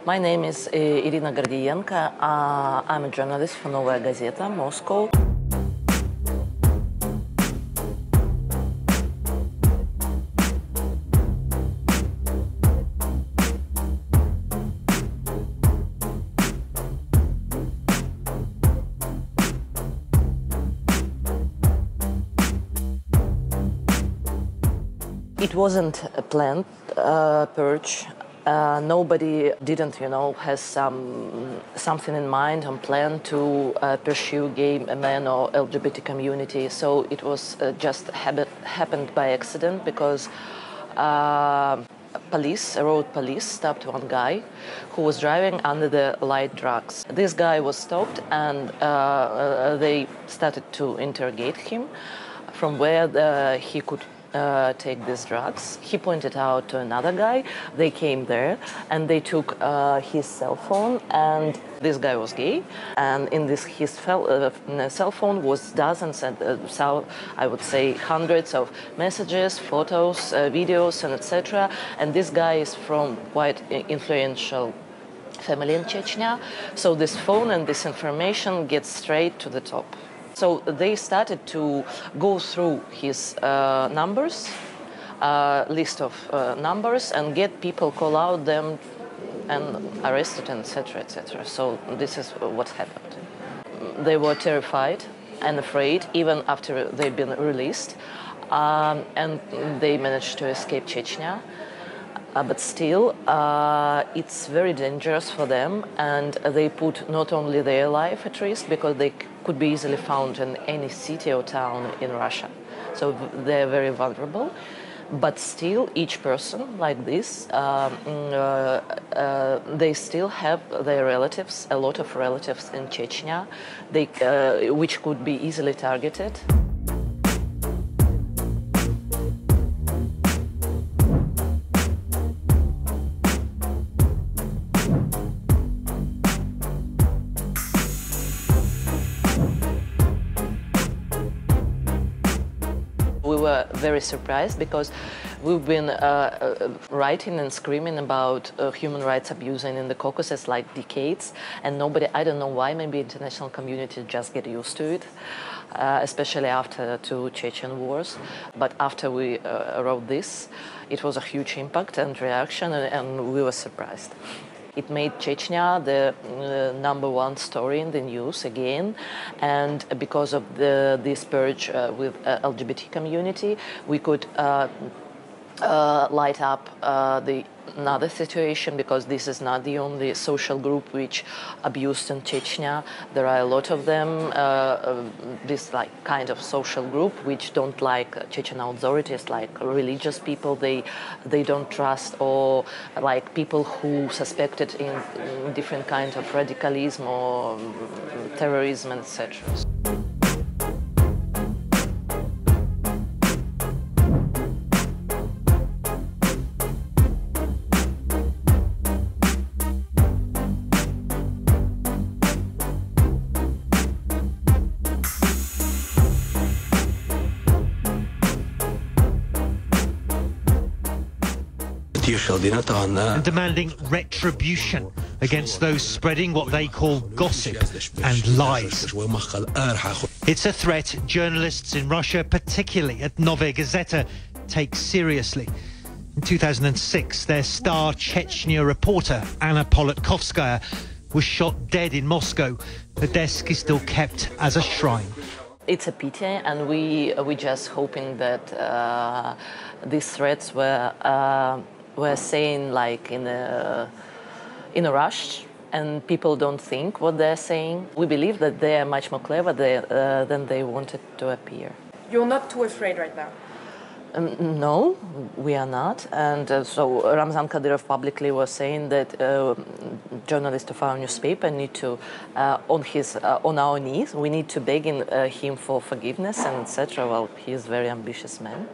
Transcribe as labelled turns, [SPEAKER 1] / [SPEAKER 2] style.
[SPEAKER 1] My name is Irina Gordienko. I'm a journalist for Novaïa Gazeta, Moscow. It wasn't a planned purge. Nobody didn't, has something in mind and plan to pursue gay men or LGBT community. So it was just happened by accident because road police stopped one guy who was driving under the light drugs. This guy was stopped and they started to interrogate him from where he could take these drugs. He pointed out to another guy. They came there and they took his cell phone, and this guy was gay, and in his cell phone was dozens and I would say hundreds of messages, photos, videos, and etc. And this guy is from quite influential family in Chechnya, so this phone and this information gets straight to the top. So they started to go through his numbers, list of numbers, and get people, call out them, and arrested, etc., etc. So this is what happened. They were terrified and afraid, even after they've been released, and they managed to escape Chechnya. But still, it's very dangerous for them, and they put not only their life at risk, because they could be easily found in any city or town in Russia. So they're very vulnerable. But still, each person like this, they still have their relatives, a lot of relatives in Chechnya, which could be easily targeted. We were very surprised because we've been writing and screaming about human rights abusing in the Caucasus like decades, and nobody, I don't know why, maybe international community just get used to it, especially after two Chechen wars. But after we wrote this, it was a huge impact and reaction, and we were surprised. It made Chechnya the #1 story in the news again, and because of this purge with LGBT community, we could light up another situation, because this is not the only social group which abused in Chechnya. There are a lot of them, this kind of social group which don't like Chechen authorities, like religious people they don't trust, or like people who suspected in different kinds of radicalism or terrorism, etc.
[SPEAKER 2] And demanding retribution against those spreading what they call gossip and lies. It's a threat journalists in Russia, particularly at Novaïa Gazeta, take seriously. In 2006, their star Chechnya reporter Anna Politkovskaya was shot dead in Moscow. The desk is still kept as a shrine.
[SPEAKER 1] It's a pity, and we just hoping that these threats were saying like in a rush, and people don't think what they're saying. We believe that they are much more clever than they wanted to appear.
[SPEAKER 3] You're not too afraid right now?
[SPEAKER 1] No, we are not. And so Ramzan Kadyrov publicly was saying that journalists of our newspaper need to, on our knees, we need to beg him for forgiveness and etc. Well, he is a very ambitious man.